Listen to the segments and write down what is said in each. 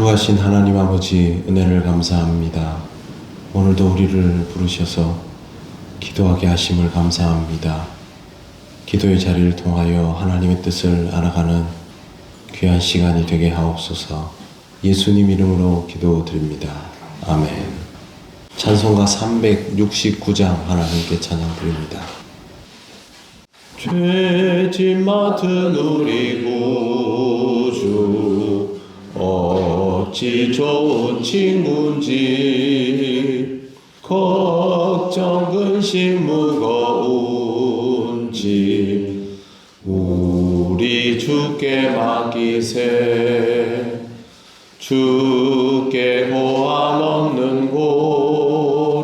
거룩하신 하나님 아버지, 은혜를 감사합니다. 오늘도 우리를 부르셔서 기도하게 하심을 감사합니다. 기도의 자리를 통하여 하나님의 뜻을 알아가는 귀한 시간이 되게 하옵소서. 예수님 이름으로 기도드립니다. 아멘. 찬송가 369장 하나님께 찬양드립니다. 죄짐 맡은 우리 구주 어찌 좋은 친구인지, 걱정 근심 무거운지 우리 주께 맡기세. 주께 고함 없는 고로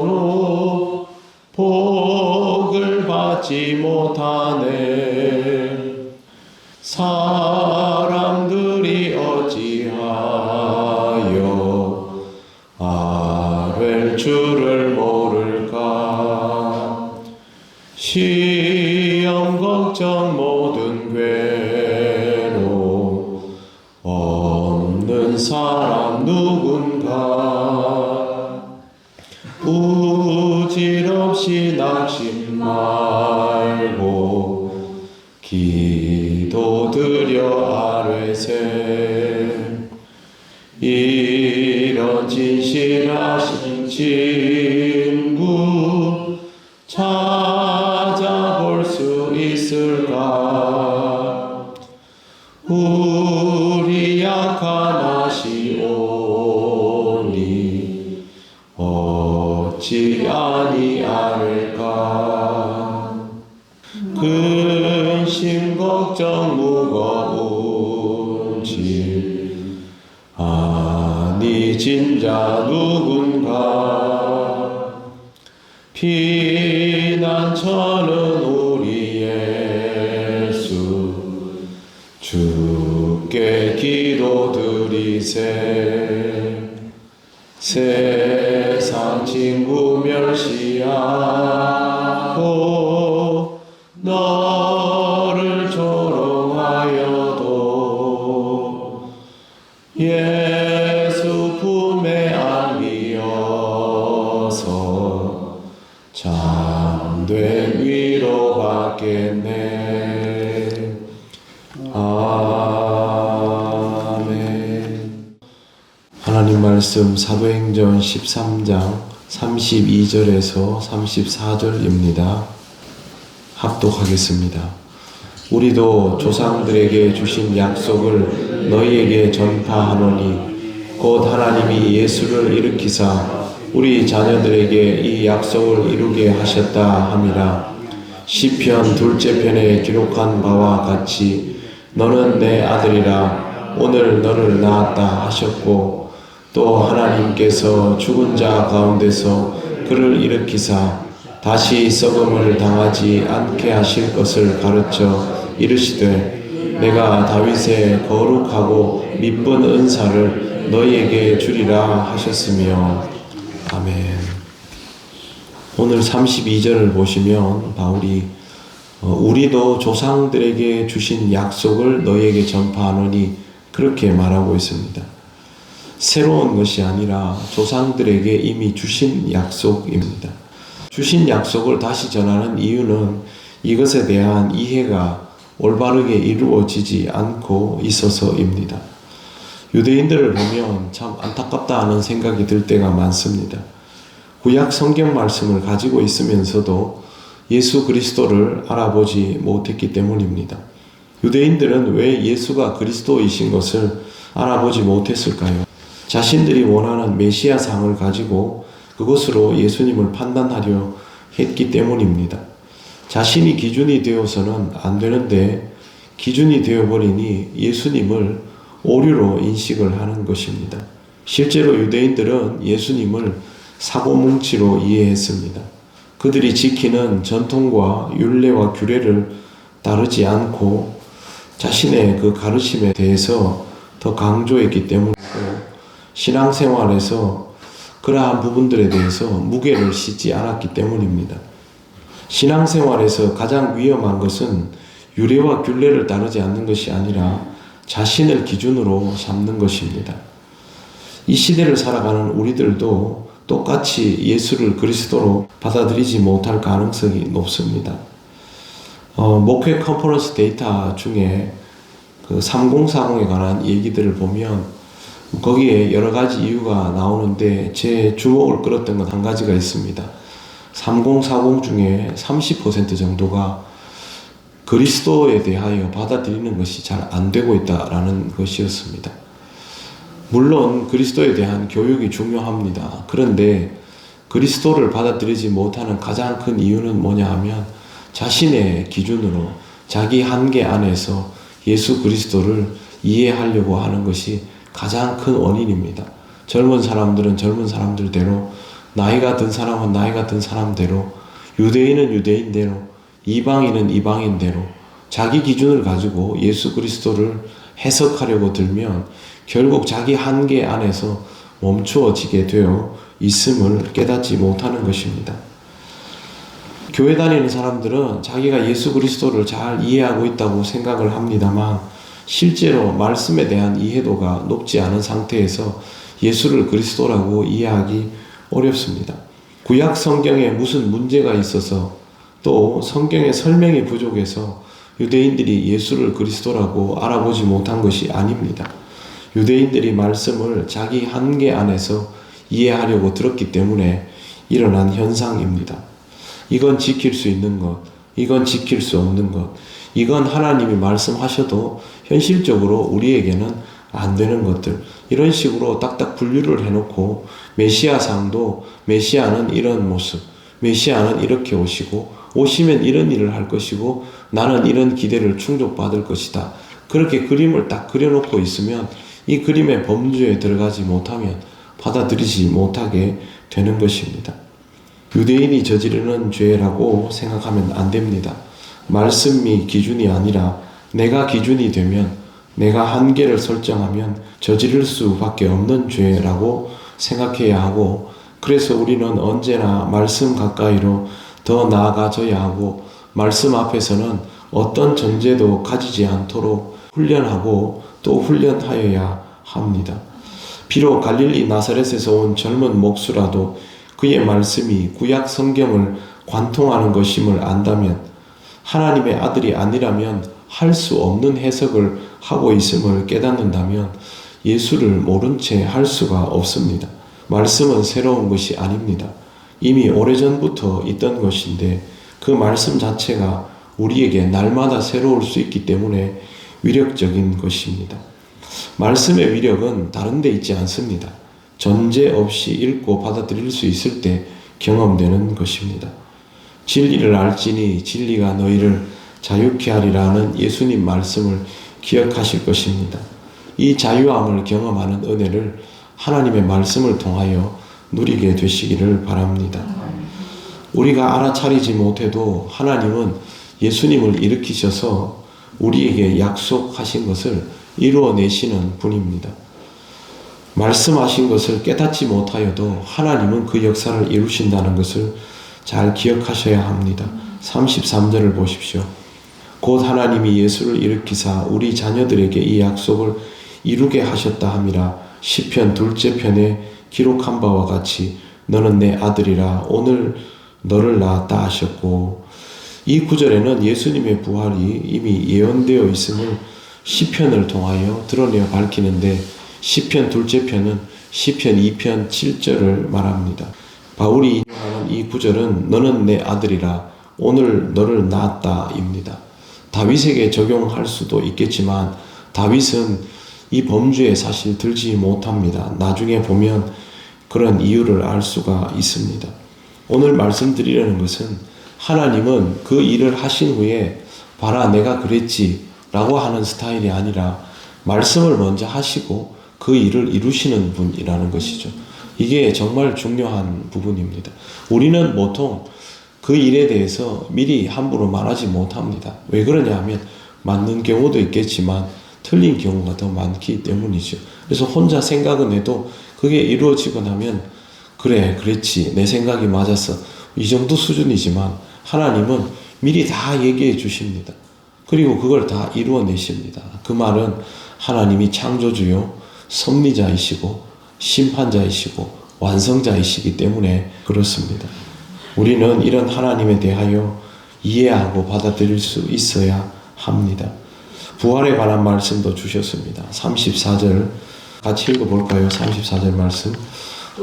복을 받지 못하네. 사람들이 어찌하여 아뢰 주를 모를까. 시험 걱정 모든 괴로움 없는 사람 누군가. 부질없이 낙심 말고 기도드려 아뢰세. 이런 진실하신 친구 찾아볼 수 있을까. 우리 약한 하시오니 어찌 아니하릴까. 근심 걱정 무거운 짐 아니진 자 누군가. 피난처는 우리 예수 주께 기도드리세. 세상 친구 멸시하고 너를 조롱하여도 예수 품에 안기어서 참된 위로 받겠네. 아멘. 하나님 말씀 사도행전 13장 32절에서 34절입니다. 합독하겠습니다. 우리도 조상들에게 주신 약속을 너희에게 전파하노니 곧 하나님이 예수를 일으키사 우리 자녀들에게 이 약속을 이루게 하셨다 함이라. 시편 2째 편에 기록한 바와 같이 너는 내 아들이라 오늘 너를 낳았다 하셨고, 또 하나님께서 죽은 자 가운데서 그를 일으키사 다시 썩음을 당하지 않게 하실 것을 가르쳐 이르시되 내가 다윗의 거룩하고 미쁜 은사를 너희에게 주리라 하셨으며. 아멘. 오늘 32절을 보시면 바울이 우리도 조상들에게 주신 약속을 너희에게 전파하노니 그렇게 말하고 있습니다. 새로운 것이 아니라 조상들에게 이미 주신 약속입니다. 주신 약속을 다시 전하는 이유는 이것에 대한 이해가 올바르게 이루어지지 않고 있어서입니다. 유대인들을 보면 참 안타깝다 하는 생각이 들 때가 많습니다. 구약 성경 말씀을 가지고 있으면서도 예수 그리스도를 알아보지 못했기 때문입니다. 유대인들은 왜 예수가 그리스도이신 것을 알아보지 못했을까요? 자신들이 원하는 메시아 상을 가지고 그것으로 예수님을 판단하려 했기 때문입니다. 자신이 기준이 되어서는 안 되는데 기준이 되어버리니 예수님을 오류로 인식을 하는 것입니다. 실제로 유대인들은 예수님을 사고뭉치로 이해했습니다. 그들이 지키는 전통과 율례와 규례를 따르지 않고 자신의 그 가르침에 대해서 더 강조했기 때문이고, 신앙생활에서 그러한 부분들에 대해서 무게를 싣지 않았기 때문입니다. 신앙생활에서 가장 위험한 것은 유례와 균례를 따르지 않는 것이 아니라 자신을 기준으로 삼는 것입니다. 이 시대를 살아가는 우리들도 똑같이 예수를 그리스도로 받아들이지 못할 가능성이 높습니다. 목회 컨퍼런스 데이터 중에 그 3040에 관한 얘기들을 보면 거기에 여러 가지 이유가 나오는데 제 주목을 끌었던 건 한 가지가 있습니다. 3040 중에 30% 정도가 그리스도에 대하여 받아들이는 것이 잘 안 되고 있다라는 것이었습니다. 물론 그리스도에 대한 교육이 중요합니다. 그런데 그리스도를 받아들이지 못하는 가장 큰 이유는 뭐냐 하면 자신의 기준으로 자기 한계 안에서 예수 그리스도를 이해하려고 하는 것이 가장 큰 원인입니다. 젊은 사람들은 젊은 사람들대로, 나이가 든 사람은 나이가 든 사람대로, 유대인은 유대인대로, 이방인은 이방인대로 자기 기준을 가지고 예수 그리스도를 해석하려고 들면 결국 자기 한계 안에서 멈추어지게 되어 있음을 깨닫지 못하는 것입니다. 교회 다니는 사람들은 자기가 예수 그리스도를 잘 이해하고 있다고 생각을 합니다만 실제로 말씀에 대한 이해도가 높지 않은 상태에서 예수를 그리스도라고 이해하기 어렵습니다. 구약 성경에 무슨 문제가 있어서 또 성경의 설명이 부족해서 유대인들이 예수를 그리스도라고 알아보지 못한 것이 아닙니다. 유대인들이 말씀을 자기 한계 안에서 이해하려고 들었기 때문에 일어난 현상입니다. 이건 지킬 수 있는 것, 이건 지킬 수 없는 것, 이건 하나님이 말씀하셔도 현실적으로 우리에게는 안 되는 것들, 이런 식으로 딱딱 분류를 해놓고 메시아상도 메시아는 이런 모습, 메시아는 이렇게 오시면 이런 일을 할 것이고 나는 이런 기대를 충족받을 것이다. 그렇게 그림을 딱 그려놓고 있으면 이 그림의 범주에 들어가지 못하면 받아들이지 못하게 되는 것입니다. 유대인이 저지르는 죄라고 생각하면 안 됩니다. 말씀이 기준이 아니라 내가 기준이 되면, 내가 한계를 설정하면 저지를 수밖에 없는 죄라고 생각해야 하고, 그래서 우리는 언제나 말씀 가까이로 더 나아가져야 하고 말씀 앞에서는 어떤 전제도 가지지 않도록 훈련하고 또 훈련하여야 합니다. 비록 갈릴리 나사렛에서 온 젊은 목수라도 그의 말씀이 구약 성경을 관통하는 것임을 안다면, 하나님의 아들이 아니라면 할 수 없는 해석을 하고 있음을 깨닫는다면 예수를 모른 채 할 수가 없습니다. 말씀은 새로운 것이 아닙니다. 이미 오래전부터 있던 것인데 그 말씀 자체가 우리에게 날마다 새로울 수 있기 때문에 위력적인 것입니다. 말씀의 위력은 다른 데 있지 않습니다. 전제 없이 읽고 받아들일 수 있을 때 경험되는 것입니다. 진리를 알지니 진리가 너희를 자유케 하리라는 예수님 말씀을 기억하실 것입니다. 이 자유함을 경험하는 은혜를 하나님의 말씀을 통하여 누리게 되시기를 바랍니다. 우리가 알아차리지 못해도 하나님은 예수님을 일으키셔서 우리에게 약속하신 것을 이루어내시는 분입니다. 말씀하신 것을 깨닫지 못하여도 하나님은 그 역사를 이루신다는 것을 잘 기억하셔야 합니다. 33절을 보십시오. 곧 하나님이 예수를 일으키사 우리 자녀들에게 이 약속을 이루게 하셨다 함이라. 시편 2째 편에 기록한 바와 같이 너는 내 아들이라 오늘 너를 낳았다 하셨고, 이 구절에는 예수님의 부활이 이미 예언되어 있음을 시편을 통하여 드러내어 밝히는데, 시편 2째 편은 시편 2편 7절을 말합니다. 바울이 인용하는 이 구절은 너는 내 아들이라 오늘 너를 낳았다 입니다. 다윗에게 적용할 수도 있겠지만 다윗은 이 범주에 사실 들지 못합니다. 나중에 보면 그런 이유를 알 수가 있습니다. 오늘 말씀드리려는 것은 하나님은 그 일을 하신 후에 봐라 내가 그랬지 라고 하는 스타일이 아니라 말씀을 먼저 하시고 그 일을 이루시는 분이라는 것이죠. 이게 정말 중요한 부분입니다. 우리는 보통 그 일에 대해서 미리 함부로 말하지 못합니다. 왜 그러냐 하면 맞는 경우도 있겠지만 틀린 경우가 더 많기 때문이죠. 그래서 혼자 생각은 해도 그게 이루어지고 나면 그래 그랬지 내 생각이 맞았어 이 정도 수준이지만 하나님은 미리 다 얘기해 주십니다. 그리고 그걸 다 이루어내십니다. 그 말은 하나님이 창조주요 섭리자이시고 심판자이시고 완성자이시기 때문에 그렇습니다. 우리는 이런 하나님에 대하여 이해하고 받아들일 수 있어야 합니다. 부활에 관한 말씀도 주셨습니다. 34절 같이 읽어볼까요? 34절 말씀.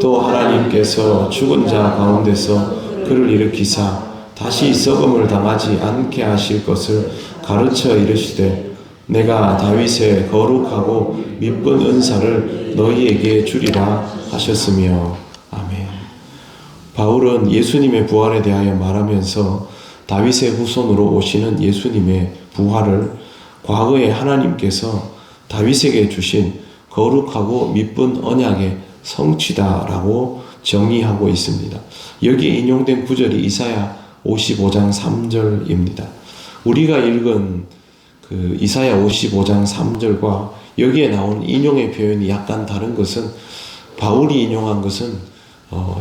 또 하나님께서 죽은 자 가운데서 그를 일으키사 다시 썩음을 당하지 않게 하실 것을 가르쳐 이르시되 내가 다윗의 거룩하고 미쁜 은사를 너희에게 주리라 하셨으며. 아멘. 바울은 예수님의 부활에 대하여 말하면서 다윗의 후손으로 오시는 예수님의 부활을 과거에 하나님께서 다윗에게 주신 거룩하고 미쁜 언약의 성취다라고 정의하고 있습니다. 여기에 인용된 구절이 이사야 55장 3절입니다. 우리가 읽은 그 이사야 55장 3절과 여기에 나온 인용의 표현이 약간 다른 것은 바울이 인용한 것은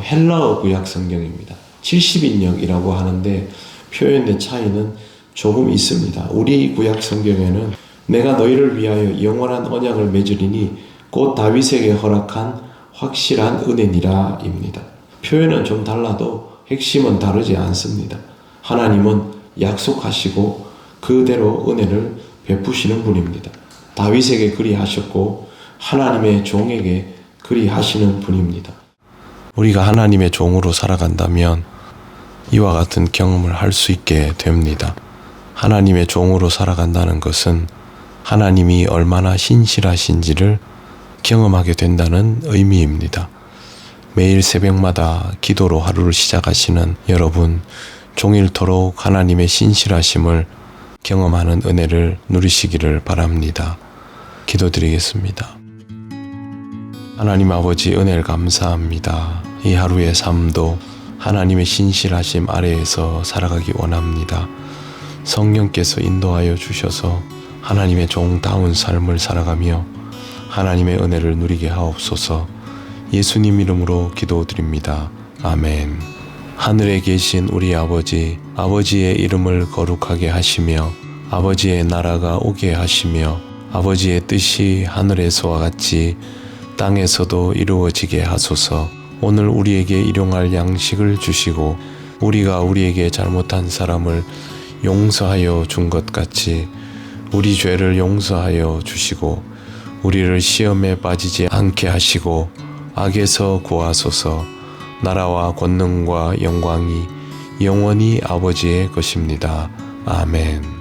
헬라어 구약 성경입니다. 70인역이라고 하는데 표현의 차이는 조금 있습니다. 우리 구약 성경에는 내가 너희를 위하여 영원한 언약을 맺으리니 곧 다윗에게 허락한 확실한 은혜니라 입니다. 표현은 좀 달라도 핵심은 다르지 않습니다. 하나님은 약속하시고 그대로 은혜를 베푸시는 분입니다. 다윗에게 그리하셨고 하나님의 종에게 그리하시는 분입니다. 우리가 하나님의 종으로 살아간다면 이와 같은 경험을 할 수 있게 됩니다. 하나님의 종으로 살아간다는 것은 하나님이 얼마나 신실하신지를 경험하게 된다는 의미입니다. 매일 새벽마다 기도로 하루를 시작하시는 여러분, 종일토록 하나님의 신실하심을 경험하는 은혜를 누리시기를 바랍니다. 기도드리겠습니다. 하나님 아버지, 은혜를 감사합니다. 이 하루의 삶도 하나님의 신실하심 아래에서 살아가기 원합니다. 성령께서 인도하여 주셔서 하나님의 종다운 삶을 살아가며 하나님의 은혜를 누리게 하옵소서. 예수님 이름으로 기도드립니다. 아멘. 하늘에 계신 우리 아버지, 아버지의 이름을 거룩하게 하시며 아버지의 나라가 오게 하시며 아버지의 뜻이 하늘에서와 같이 땅에서도 이루어지게 하소서. 오늘 우리에게 일용할 양식을 주시고 우리가 우리에게 잘못한 사람을 용서하여 준 것 같이 우리 죄를 용서하여 주시고 우리를 시험에 빠지지 않게 하시고 악에서 구하소서. 나라와 권능과 영광이 영원히 아버지의 것입니다. 아멘.